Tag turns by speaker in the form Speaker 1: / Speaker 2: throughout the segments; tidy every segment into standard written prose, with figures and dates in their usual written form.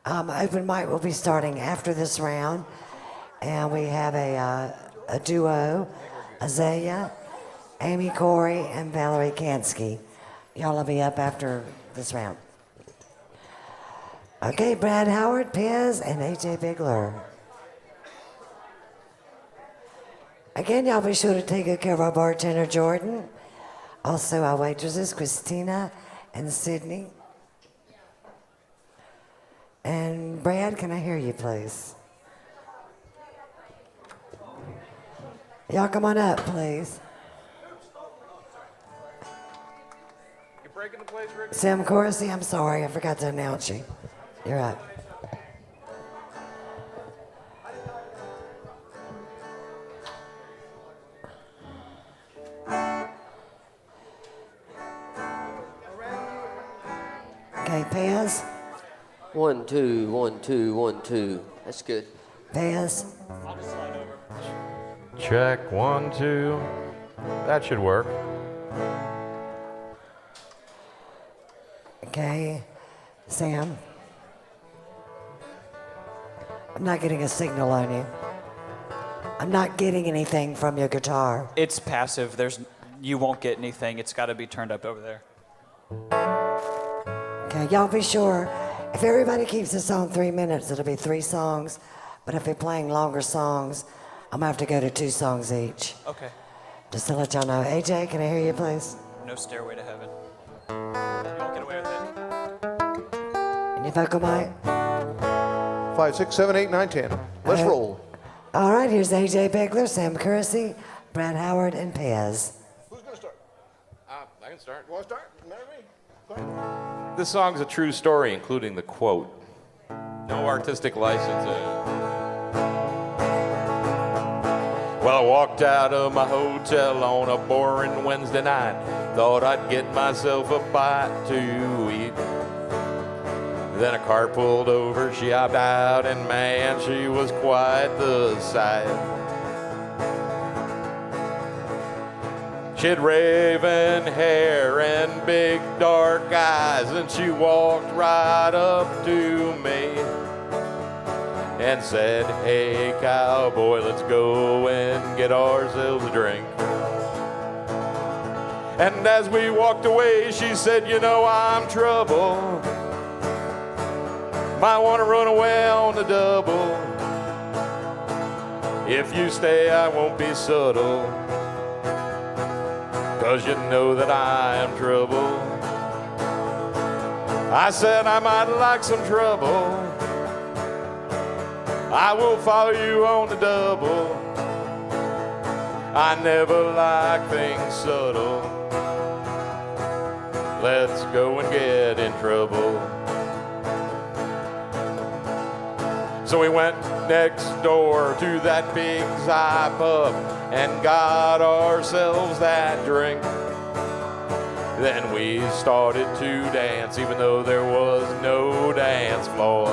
Speaker 1: Open mic will be starting after this round, and we have a duo, Azalea, Amy Corey, and Valerie Kansky. Y'all will be up after this round. Okay, Brad Howard, Piz, and AJ Bigler. Again, y'all be sure to take good care of our bartender, Jordan. Also, our waitresses, Christina and Sydney. And Brad, can I hear you, please? Y'all come on up, please.
Speaker 2: You're breaking the place, Rick?
Speaker 1: Sam Coursey, I'm sorry, I forgot to announce you. You're up. Okay, Paz.
Speaker 3: 1, 2, 1, 2, 1, 2. That's good.
Speaker 1: Paz.
Speaker 2: I'll just slide over.
Speaker 4: Check, 1, 2. That should work.
Speaker 1: Okay, Sam. I'm not getting a signal on you. I'm not getting anything from your guitar.
Speaker 2: It's passive. You won't get anything. It's got to be turned up over there.
Speaker 1: Okay, y'all be sure. If everybody keeps this on 3 minutes, it'll be 3 songs. But if we're playing longer songs, I'm gonna have to go to 2 songs each.
Speaker 2: Okay.
Speaker 1: Just to let y'all know. AJ, can I hear you, please?
Speaker 2: No Stairway to Heaven. You won't get away with it.
Speaker 1: And your vocal mic?
Speaker 5: 5, 6, 7, 8, 9, 10. Let's roll.
Speaker 1: All right, here's AJ Bigler, Sam Coursey, Brad Howard, and Pez.
Speaker 5: Who's going to start? I can start. You want to start? Matter me. Go ahead.
Speaker 4: This song's a true story, including the quote. No artistic licenses. Well, I walked out of my hotel on a boring Wednesday night. Thought I'd get myself a bite to eat. Then a car pulled over, she hopped out, and man, she was quite the sight. She had raven hair and big dark eyes, and she walked right up to me and said, "Hey cowboy, let's go and get ourselves a drink." And as we walked away, she said, "You know I'm trouble. Might want to run away on the double. If you stay, I won't be subtle, 'cause you know that I am trouble." I said, "I might like some trouble. I will follow you on the double. I never like things subtle. Let's go and get in trouble." So we went next door to that big Zy pub and got ourselves that drink. Then we started to dance, even though there was no dance floor.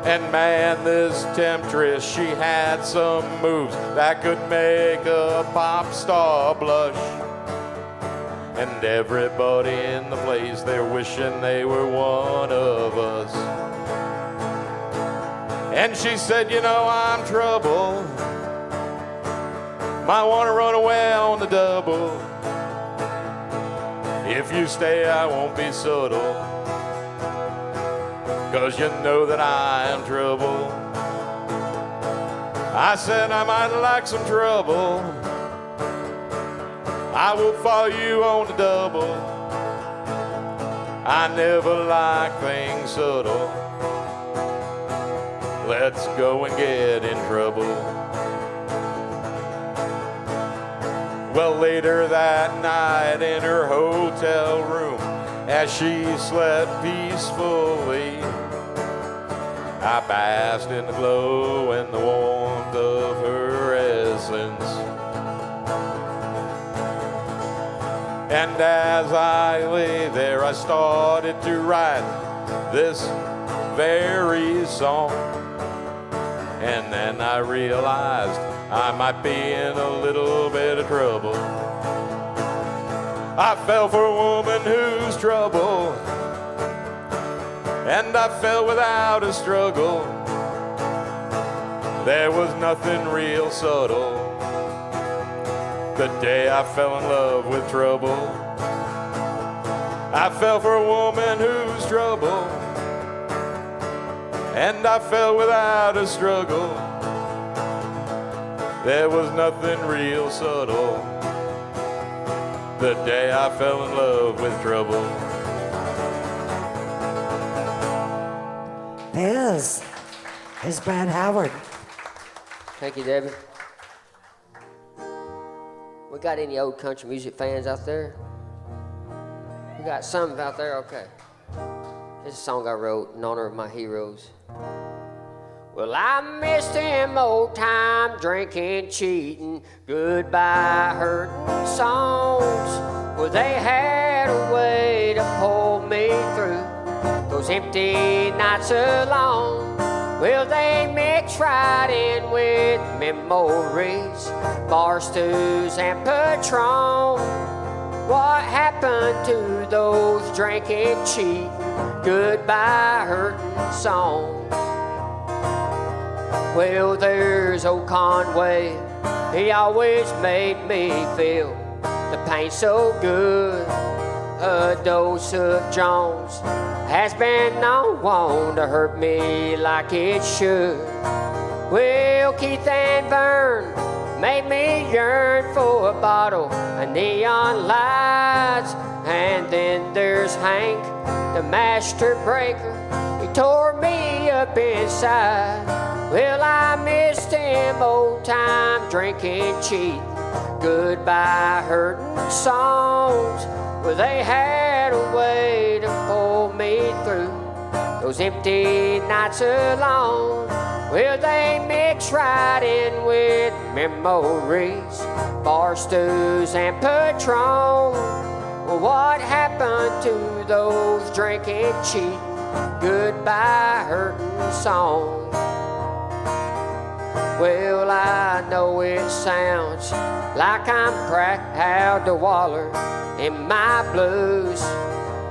Speaker 4: And man, this temptress, she had some moves that could make a pop star blush. And everybody in the place, they're wishing they were one of us. And she said, "You know I'm trouble. Might want to run away on the double. If you stay, I won't be subtle, 'cause you know that I am trouble." I said, "I might like some trouble. I will follow you on the double. I never like things subtle. Let's go and get in trouble." Well, later that night in her hotel room, as she slept peacefully, I basked in the glow and the warmth of her essence. And as I lay there, I started to write this very song. And then I realized I might be in a little bit of trouble. I fell for a woman whose trouble and I fell without a struggle. There was nothing real subtle the day I fell in love with trouble. I fell for a woman who's trouble, and I fell without a struggle. There was nothing real subtle the day I fell in love with trouble.
Speaker 1: This is Brad Howard.
Speaker 3: Thank you, Debbie. We got any old country music fans out there? We got some out there? Okay. This is a song I wrote in honor of my heroes. Well, I missed them old time drinking, cheating, goodbye hurting songs. Well, they had a way to pull me through those empty nights alone. Well, they mix right in with memories, bar stews and Patron. What happened to those drinking, cheating, goodbye hurting songs? Well, there's old Conway, he always made me feel the pain so good. A dose of Jones has been known to hurt me like it should. Well, Keith and Vern made me yearn for a bottle of neon lights. And then there's Hank, the master breaker, he tore me up inside. Well, I missed him old time drinking, cheating, goodbye hurting songs. Well, they had a way to pull me through those empty nights alone. Well, they mix right in with memories, bar stews and Patron. Well, what happened to those drinking, cheating, goodbye hurting songs? Well, I know it sounds like I'm proud to waller in my blues,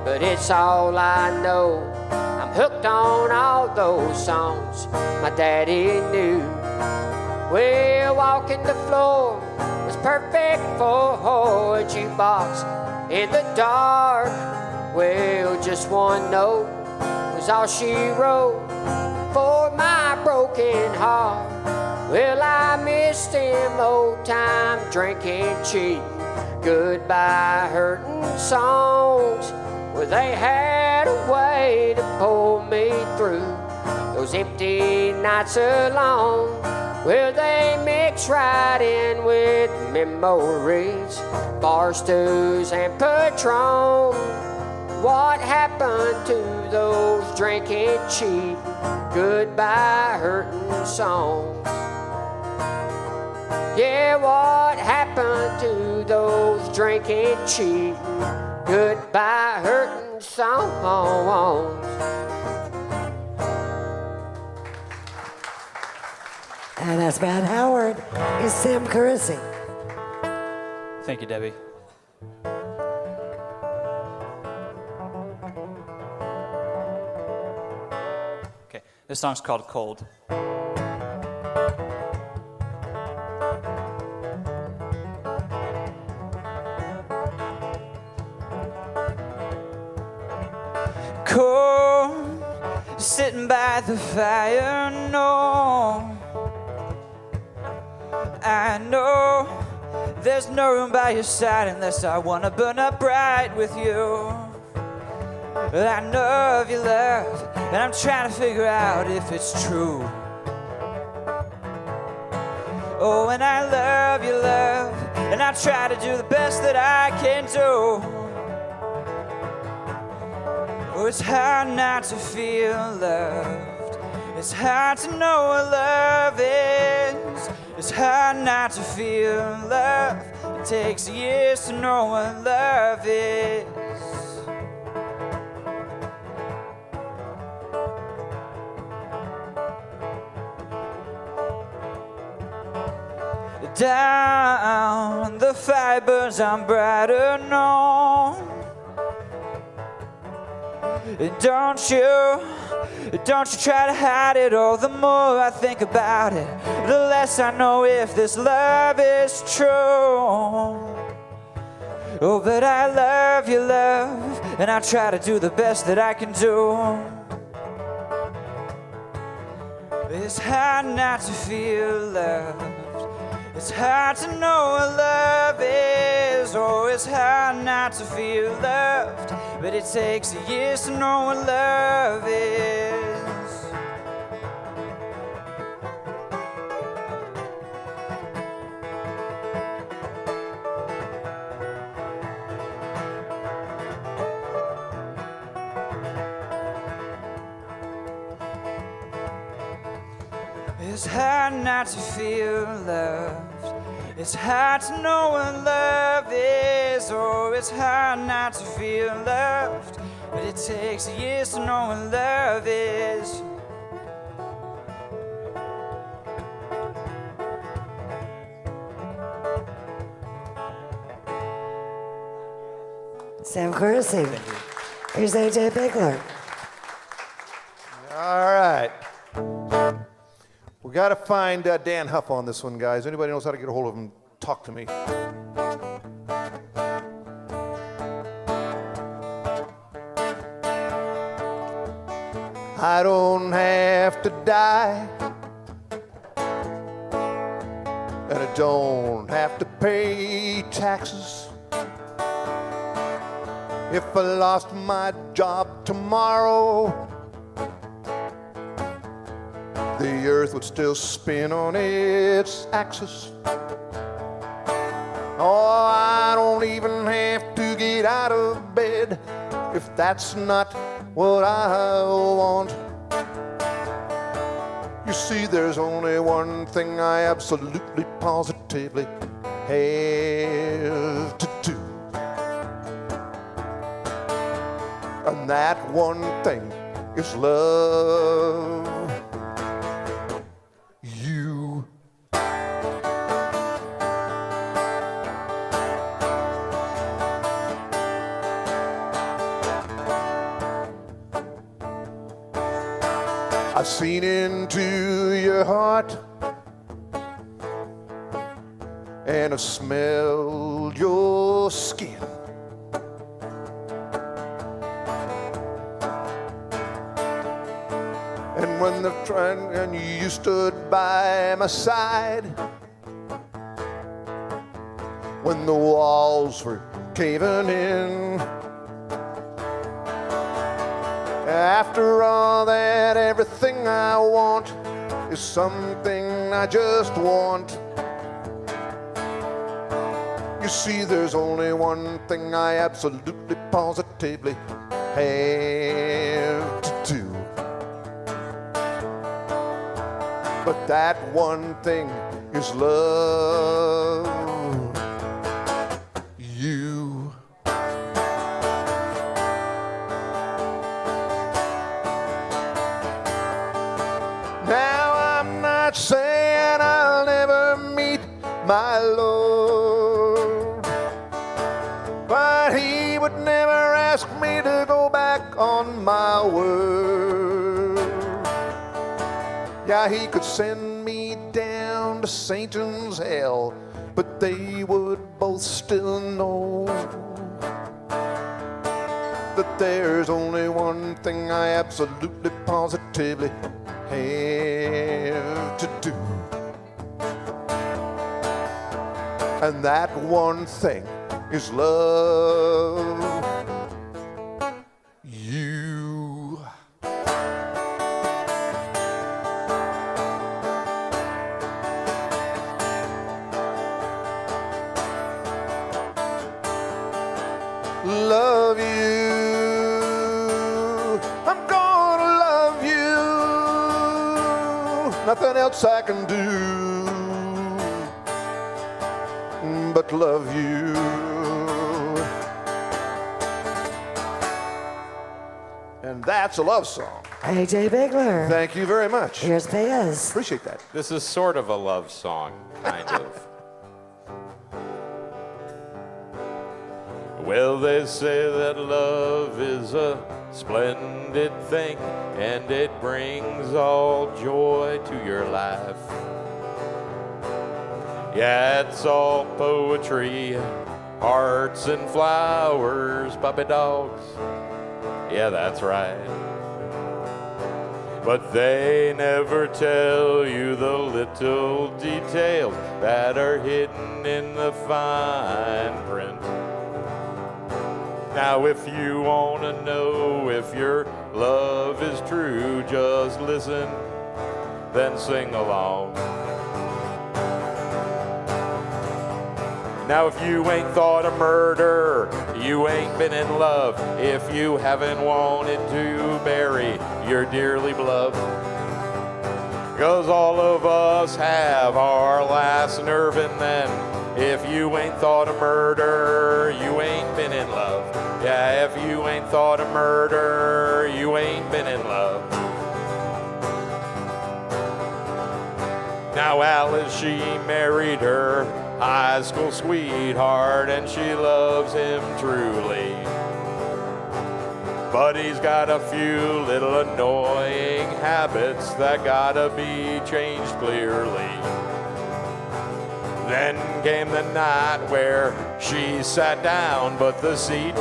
Speaker 3: but it's all I know. I'm hooked on all those songs my daddy knew. Well, walking the floor was perfect for a jukebox in the dark. Well, just one note was all she wrote for my broken heart. Well, I missed him old time drinking, cheating, goodbye hurting songs. Well, they had a way to pull me through those empty nights alone. Well, they mix right in with memories, bar stews and Patron. What happened to those drinking, cheating, goodbye hurting songs? Yeah, what happened to those drinking, cheating, goodbye hurting songs?
Speaker 1: And that's Brad Howard. It's Tim Coursey.
Speaker 2: Thank you, Debbie. Okay, this song's called Cold. Cold, sitting by the fire, no. I know there's no room by your side unless I wanna burn up bright with you. I know of your love, and I'm trying to figure out if it's true. Oh, and I love your love, and I try to do the best that I can do. Oh, it's hard not to feel loved. It's hard to know what love is. It's hard not to feel love. It takes years to know what love is. Down the fire burns on brighter, no. And don't you try to hide it. Oh, the more I think about it, the less I know if this love is true. Oh, but I love you, love, and I try to do the best that I can do. It's hard not to feel loved. It's hard to know what love is. Oh, it's hard not to feel loved, but it takes years to know what love is. It's hard not to feel loved. It's hard to know what love is. Oh, it's hard not to feel loved, but it takes years to know what love is.
Speaker 1: Sam Coursey. Here's AJ Bigler.
Speaker 6: All right. We got to find Dan Huff on this one, guys. Anybody knows how to get a hold of him, talk to me. I don't have to die, and I don't have to pay taxes. If I lost my job tomorrow, the earth would still spin on its axis. Oh, I don't even have to get out of bed if that's not what I want. You see, there's only one thing I absolutely positively have to do, and that one thing is love you. I've seen into your heart, and I've smelled your skin. And when the trying and you stood by my side, when the walls were caving in, after all that, everything I want is something I just want. You see, there's only one thing I absolutely positively have to do, but that one thing is love you. Now I'm not saying I'll never meet my Lord, but he would never ask me to go back on my word. Yeah, he could send me down to Satan's hell, but they would both still know that there's only one thing I absolutely positively have to do, and that one thing is love you. Love you. I'm gonna love you. Nothing else I can do but love you. And that's a love song.
Speaker 1: AJ Bigler.
Speaker 6: Thank you very much.
Speaker 1: Here's Fizz.
Speaker 6: Appreciate that.
Speaker 4: This is sort of a love song, kind of. Well, they say that love is a splendid thing, and it brings all joy to your life. Yeah, it's all poetry, hearts and flowers, puppy dogs. Yeah, that's right. But they never tell you the little details that are hidden in the fine print. Now, if you want to know if your love is true, just listen, then sing along. Now, if you ain't thought of murder, you ain't been in love. If you haven't wanted to bury your dearly beloved, 'cause all of us have our last nerve, and then if you ain't thought of murder, you ain't been in love. Yeah, if you ain't thought of murder, you ain't been in love. Now Alice, she married her high school sweetheart, and she loves him truly. But he's got a few little annoying habits that gotta be changed clearly. Then came the night where she sat down, but the seat,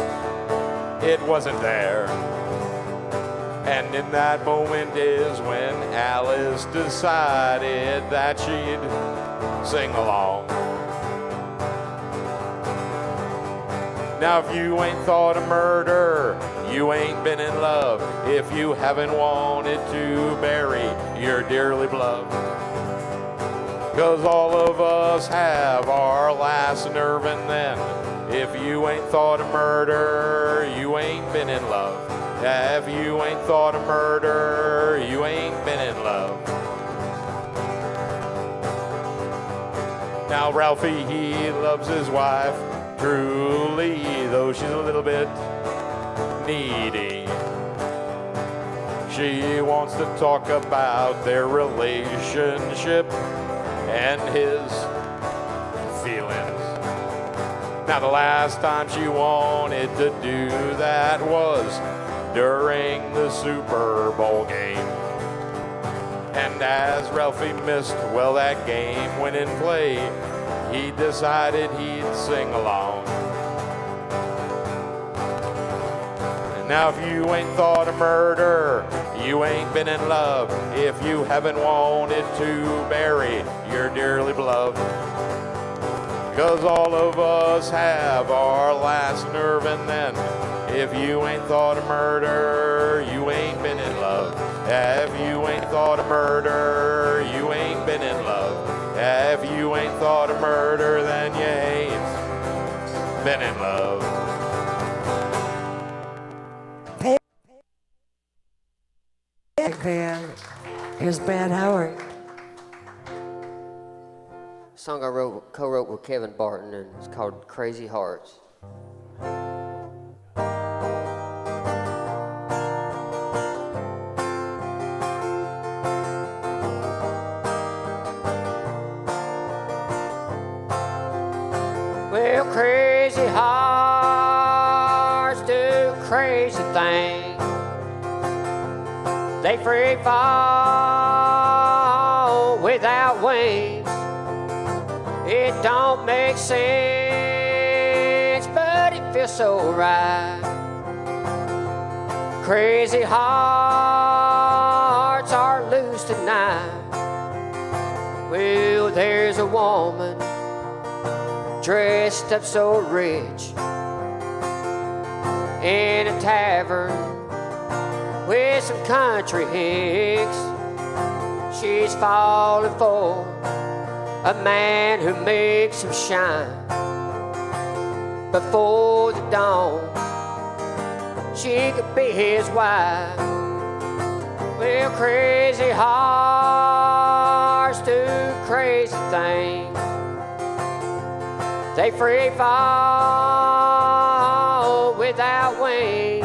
Speaker 4: it wasn't there. And in that moment is when Alice decided that she'd sing along. Now, if you ain't thought of murder, you ain't been in love. If you haven't wanted to bury your dearly beloved, 'cause all of us have our last nerve, and then if you ain't thought of murder, you ain't been in love. Yeah, if you ain't thought of murder, you ain't been in love. Now Ralphie, he loves his wife truly, though she's a little bit needy. She wants to talk about their relationship and his feelings. Now the last time she wanted to do that was during the Super Bowl game. And as Ralphie missed, well, that game went in play, he decided he'd sing along. And now if you ain't thought of murder, you ain't been in love. If you haven't wanted to bury your dearly beloved, 'cause all of us have our last nerve, and then if you ain't thought of murder, you ain't been in love. If you ain't thought of murder, you ain't been in love. If you ain't thought of murder, then you ain't been in love.
Speaker 1: Big band. Here's Ben Howard.
Speaker 3: A song I co-wrote with Kevin Barton, and it's called Crazy Hearts. Well, crazy hearts do crazy things. They free fall without wings. It don't make sense, but it feels so right. Crazy hearts are loose tonight. Well, there's a woman dressed up so rich in a tavern with some country hicks. She's falling for a man who makes him shine before the dawn. She could be his wife. Well, crazy hearts do crazy things. They free fall without wings.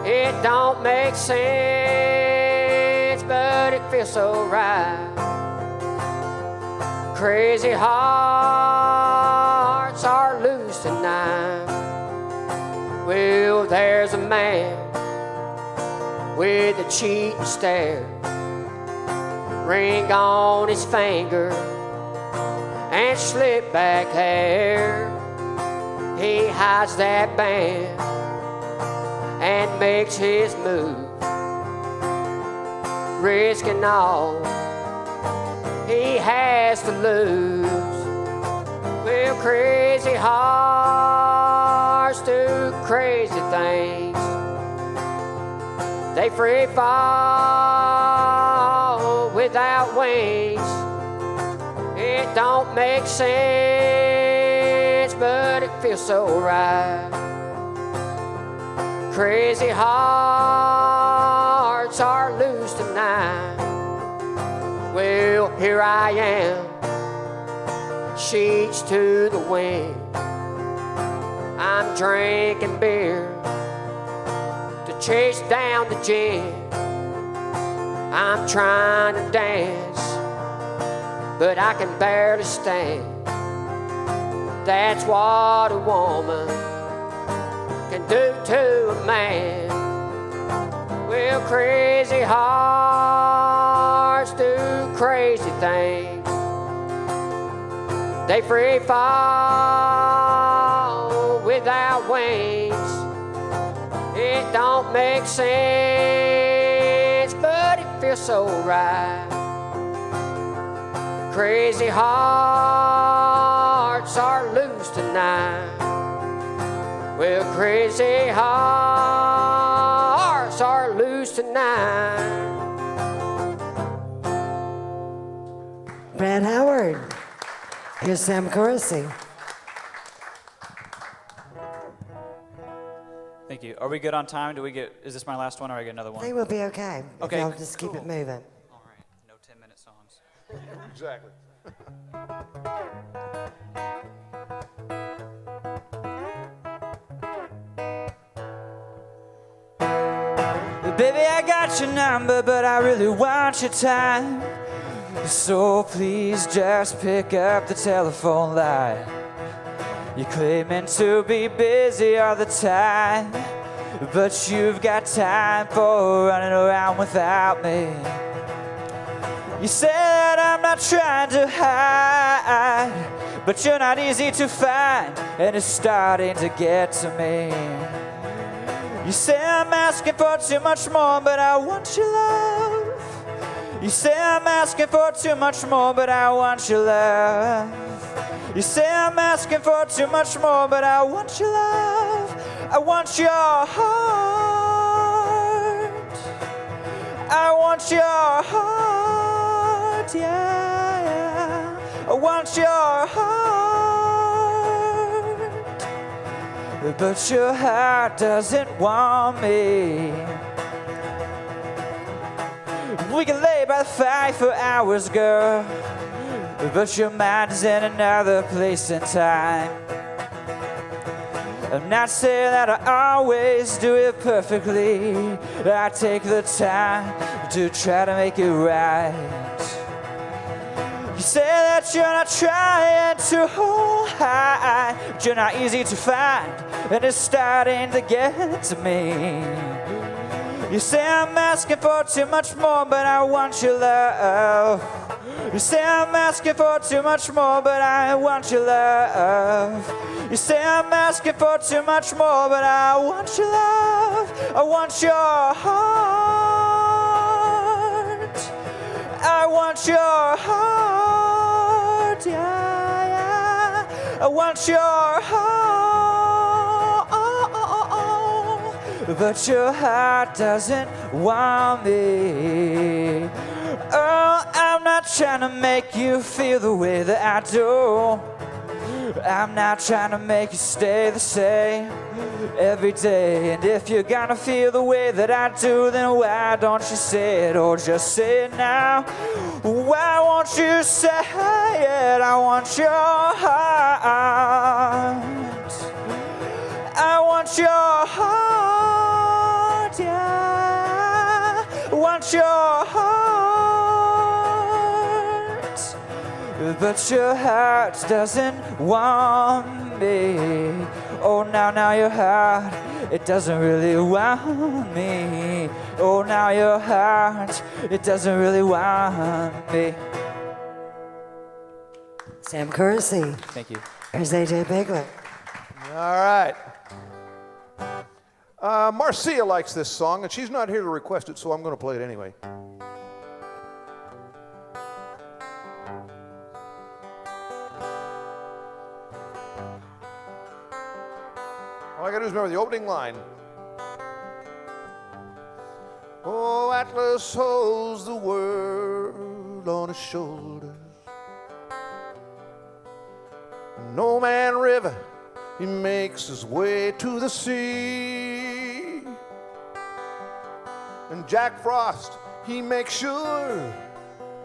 Speaker 3: It don't make sense, but it feels so right. Crazy hearts are loose tonight. there's a man with a cheating stare, ring on his finger and slip back hair. He hides that band and makes his move, risking all he has to lose. Well, crazy hearts do crazy things. They free fall without wings. It don't make sense, but it feels so right. Crazy hearts are loose tonight. Well, here I am, sheets to the wind. I'm drinking beer to chase down the gin. I'm trying to dance, but I can barely stand. That's what a woman can do to a man. Well, crazy hearts do crazy things. They free fall without wings. It don't make sense, but it feels so right. Crazy hearts are loose tonight. Well, crazy hearts are loose tonight.
Speaker 1: Brad Howard. Here's Sam Coursey.
Speaker 2: Thank you. Are we good on time? Is this my last one or I get another
Speaker 1: I
Speaker 2: one?
Speaker 1: think we'll be okay.
Speaker 2: Okay,
Speaker 1: If y'all just keep it moving.
Speaker 2: All right. No 10-minute songs.
Speaker 5: Exactly.
Speaker 2: Baby, I got your number, but I really want your time. So please just pick up the telephone line. You're claiming to be busy all the time, but you've got time for running around without me. You say that I'm not trying to hide, but you're not easy to find, and it's starting to get to me. You say I'm asking for too much more, but I want your love. You say I'm asking for too much more, but I want your love. You say I'm asking for too much more, but I want your love. I want your heart. I want your heart, yeah. I want your heart. But your heart doesn't want me. We can lay by the fire for hours, girl, but your mind is in another place and time. I'm not saying that I always do it perfectly. I take the time to try to make it right. You say that you're not trying to hold high, but you're not easy to find, and it's starting to get to me. You say I'm asking for too much more, but I want your love. You say I'm asking for too much more, but I want your love. You say I'm asking for too much more, but I want your love. I want your heart. I want your heart, yeah, yeah. I want your heart, but your heart doesn't want me. Oh, I'm not trying to make you feel the way that I do. I'm not trying to make you stay the same every day. And if you're gonna feel the way that I do, then why don't you say it, or just say it now? Why won't you say it? I want your heart. I want your heart, yeah. I want your heart. But your heart doesn't want me. Oh, now your heart it doesn't really want me. Oh, now your heart, it doesn't really want me.
Speaker 1: Sam Coursey.
Speaker 2: Thank you.
Speaker 1: Here's AJ Bigler.
Speaker 6: All right. Marcia likes this song, and she's not here to request it, so I'm going to play it anyway. All I got to do is remember the opening line. Oh, Atlas holds the world on his shoulders. No man river, he makes his way to the sea. And Jack Frost, he makes sure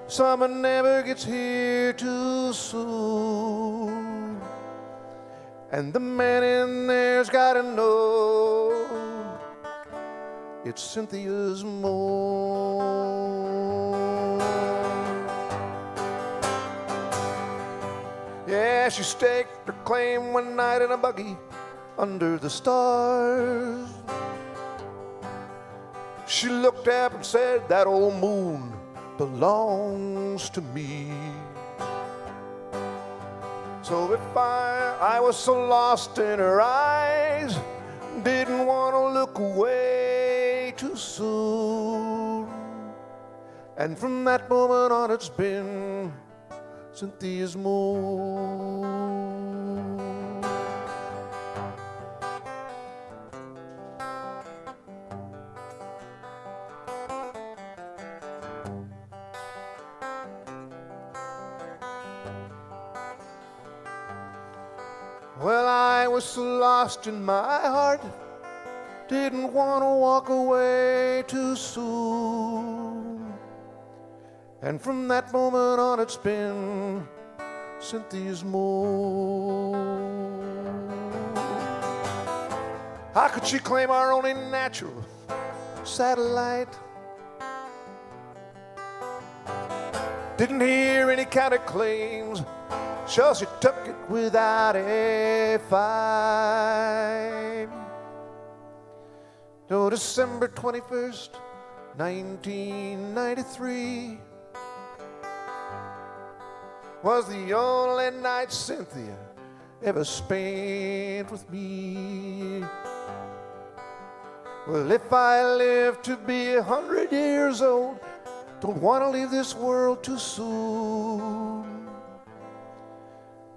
Speaker 6: summer never gets here too soon. And the man in there's gotta know it's Cynthia's moan. Yeah, she staked her claim one night in a buggy under the stars. She looked up and said, that old moon belongs to me. So if I was so lost in her eyes, didn't want to look away too soon. And from that moment on it's been Cynthia's moon. Well, I was so lost in my heart, didn't want to walk away too soon. And from that moment on it's been Cynthia's moon. How could she claim our only natural satellite? Didn't hear any kind of claims, so she took it without a fight. No, December 21st, 1993 was the only night Cynthia ever spent with me. Well, if I live to be 100 years old, don't want to leave this world too soon.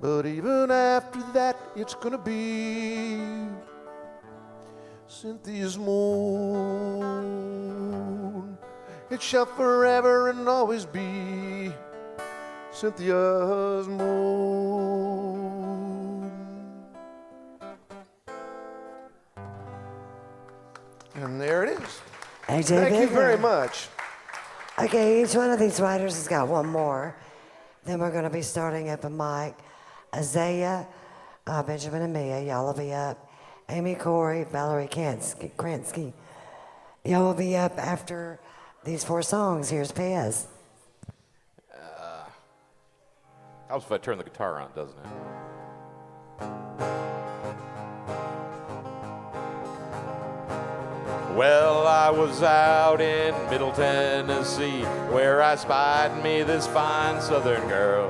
Speaker 6: But even after that, it's gonna be Cynthia's moon. It shall forever and always be Cynthia's moon. And there it is.
Speaker 1: AJ
Speaker 6: Thank you
Speaker 1: Bigler.
Speaker 6: very much.
Speaker 1: Okay, each one of these writers has got one more. Then we're going to be starting up a mic. Isaiah, Benjamin and Mia, y'all will be up. Amy Corey, Valerie Kransky. Y'all will be up after these 4 songs. Here's Pez.
Speaker 4: Helps if I turn the guitar on, doesn't it? Well, I was out in Middle Tennessee where I spied me this fine southern girl.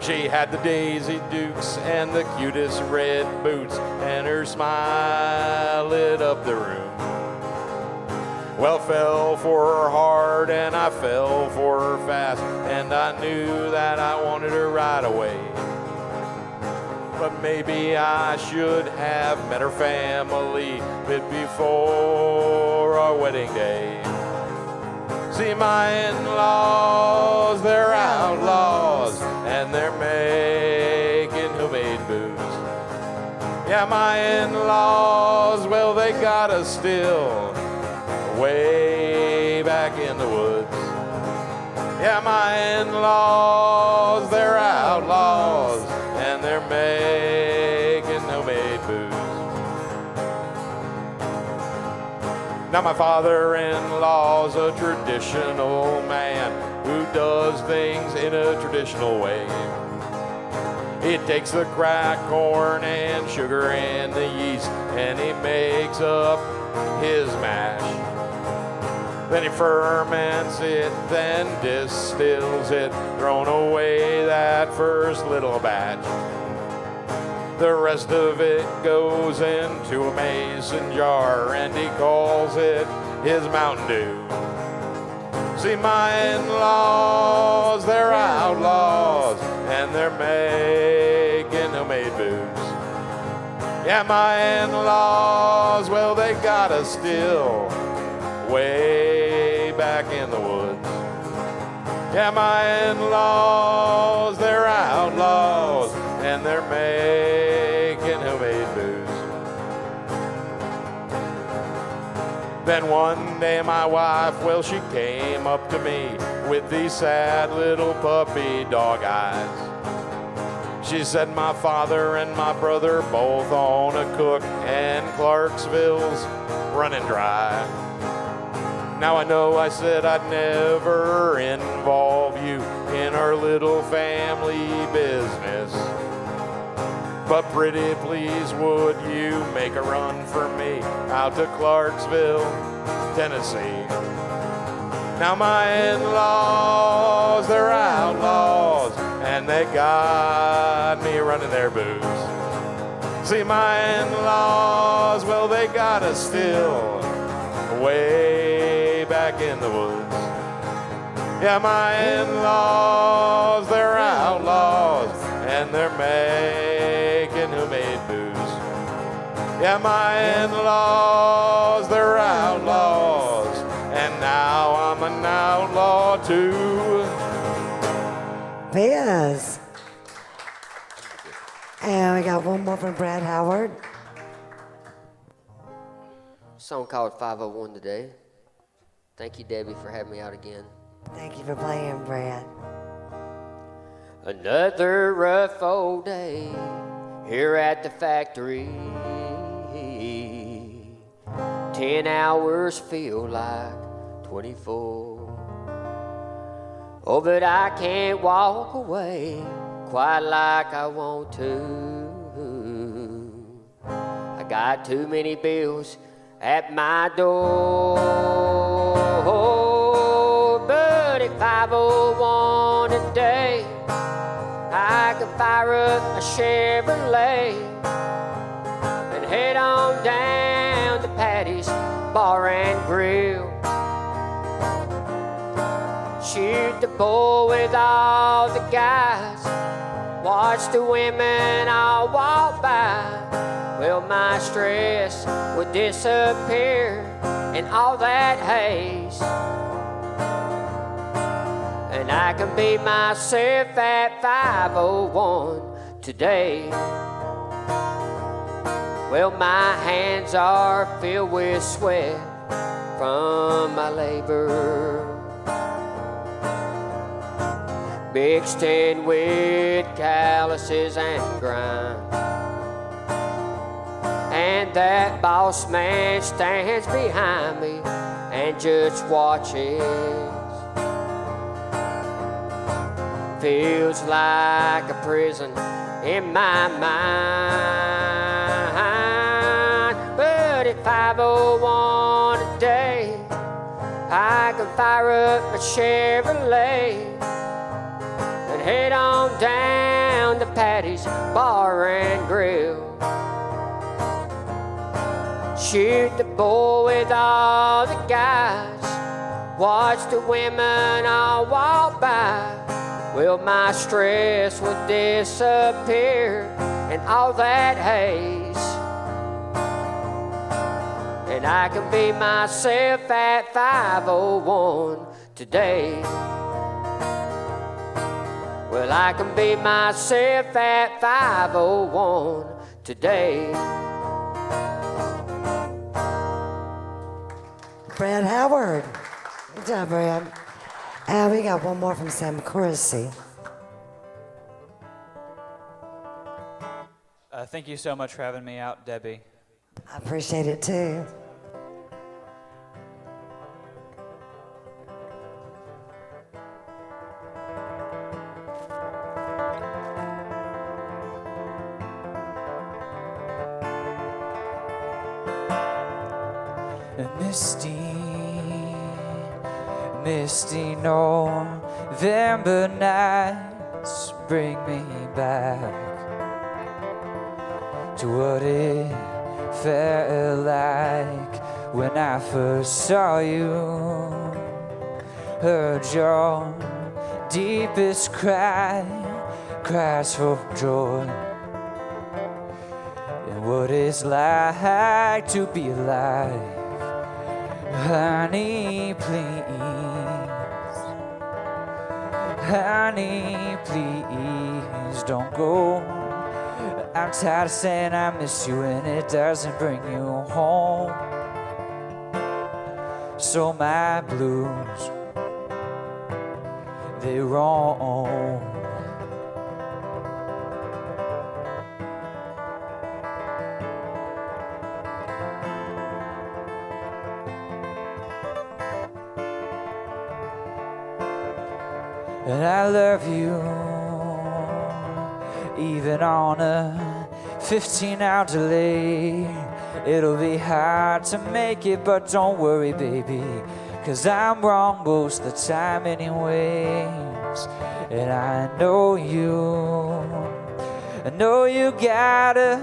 Speaker 4: She had the Daisy Dukes and the cutest red boots, and her smile lit up the room. Well, fell for her hard and I fell for her fast, and I knew that I wanted her right away. But maybe I should have met her family a bit before our wedding day. See, my in-laws, they're outlaws, and they're making homemade booze. Yeah, my in-laws, well, they got us still way back in the woods. Yeah, my in-laws, they're outlaws, and they're making homemade booze. Now my father-in-law's a traditional man who does things in a traditional way. He takes the cracked corn and sugar and the yeast, and he makes up his mash. Then he ferments it, then distills it, throwing away that first little batch. The rest of it goes into a mason jar, and he calls it his Mountain Dew. See, my in-laws, they're outlaws, and they're making homemade booze. Yeah, my in-laws, well, they got us still way back in the woods. Yeah, my in-laws, they're outlaws, and they're making homemade booze. Then one day my wife, well, she came up to me with these sad little puppy dog eyes. She said, my father and my brother both own a cook, and Clarksville's running dry. Now I know I said I'd never involve you in our little family business, but pretty please would you make a run for me out to Clarksville, Tennessee. Now my in-laws, they're outlaws, and they got me running their booze. See, my in-laws, well, they got us still way back in the woods. Yeah, my in-laws, they're outlaws, and they're making homemade booze. Yeah, my in-laws, they're outlaws, and now I'm an outlaw too.
Speaker 1: Yes. And we got one more from Brad Howard.
Speaker 3: Song called 501 today. Thank you, Debbie, for having me out again.
Speaker 1: Thank you for playing, Brad.
Speaker 3: Another rough old day here at the factory. 10 hours feel like 24. Oh, but I can't walk away quite like I want to. I got too many bills at my door. But at 501 a day, I could fire up a Chevrolet and head on down to Patty's Bar and Grill. Shoot the bull with all the guys, watch the women all walk by. Well, my stress would disappear in all that haze, and I can be myself at 501 today. Well, my hands are filled with sweat from my labor, mixed in with calluses and grime. And that boss man stands behind me and just watches. Feels like a prison in my mind. But at 501 a day, I can fire up a Chevrolet and head on down to Patty's Bar and Grill. Shoot the bull with all the guys, watch the women all walk by. Well, my stress would disappear in all that haze, and I can be myself at 501 today. Well, I can be myself at 501 today.
Speaker 1: Brad Howard. Good job, Brad. And we got one more from Sam Coursey.
Speaker 2: Thank you so much for having me out, Debbie.
Speaker 1: I appreciate it too.
Speaker 2: Misty November nights bring me back to what it felt like when I first saw you. Heard your deepest cries for joy, and what it's like to be alive. Honey, please, honey, please don't go. I'm tired of saying I miss you and it doesn't bring you home. So my blues, they roam. And I love you, even on a 15-hour delay. It'll be hard to make it, but don't worry, baby, 'cause I'm wrong most of the time anyways. And I know you gotta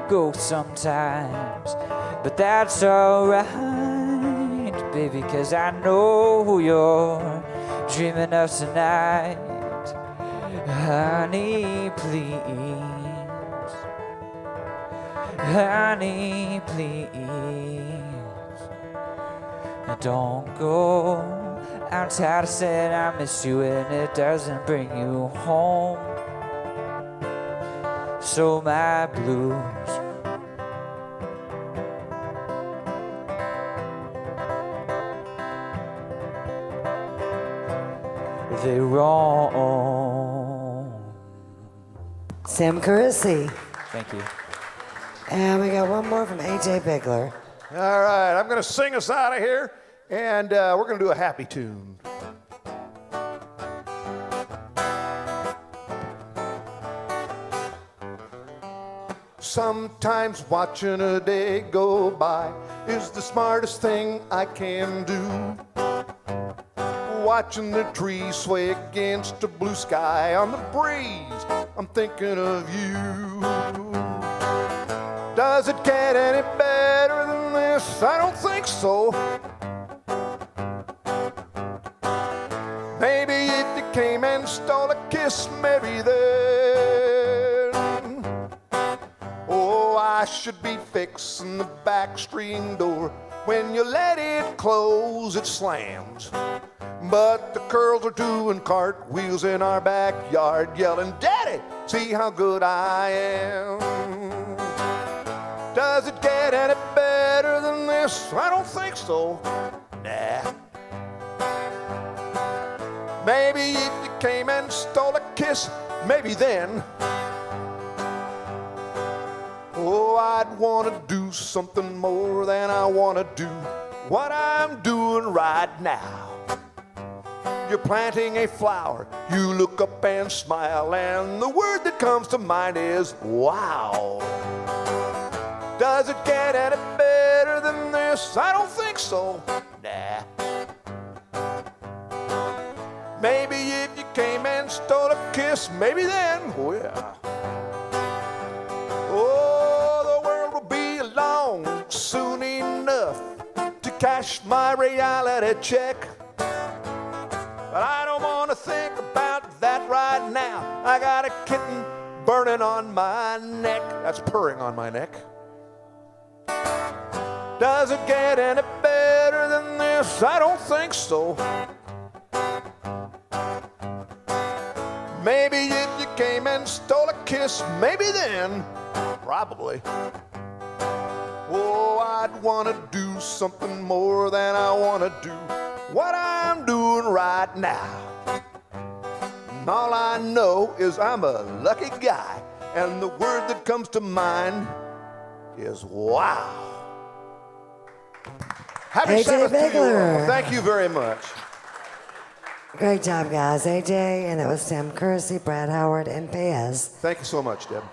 Speaker 2: go sometimes, but that's alright, baby, 'cause I know who you're dreaming of tonight. Honey, please, honey, please, don't go. I'm tired of saying I miss you and it doesn't bring you home. So my blues, they roam.
Speaker 1: Sam Coursey.
Speaker 2: Thank you.
Speaker 1: And we got one more from A.J. Bigler.
Speaker 6: All right, I'm going to sing us out of here, and we're going to do a happy tune. Sometimes watching a day go by is the smartest thing I can do. Watching the trees sway against the blue sky on the breeze, I'm thinking of you. Does it get any better than this? I don't think so. Maybe if you came and stole a kiss, maybe then. Oh, I should be fixing the back stream door. When you let it close, it slams. But the girls are doing cartwheels in our backyard, yelling, "Daddy, see how good I am." Does it get any better than this? I don't think so. Nah. Maybe if you came and stole a kiss, maybe then. Oh, I'd want to do something more than I want to do what I'm doing right now. You're planting a flower, you look up and smile, and the word that comes to mind is wow. Does it get any better than this? I don't think so. Nah. Maybe if you came and stole a kiss, maybe then. Oh yeah. Oh, the world will be along soon enough to cash my reality check. But I don't want to think about that right now. I got a kitten burning on my neck. That's purring on my neck. Does it get any better than this? I don't think so. Maybe if you came and stole a kiss, maybe then. Probably. Oh, I'd want to do something more than I want to do what I'm doing right now. And all I know is I'm a lucky guy, and the word that comes to mind is wow. Happy
Speaker 1: A.J.
Speaker 6: Sabbath to you all.
Speaker 1: Bigler.
Speaker 6: Thank you very much.
Speaker 1: Great job, guys. AJ, and that was Sam Coursey, Brad Howard, and Pez.
Speaker 6: Thank you so much, Deb.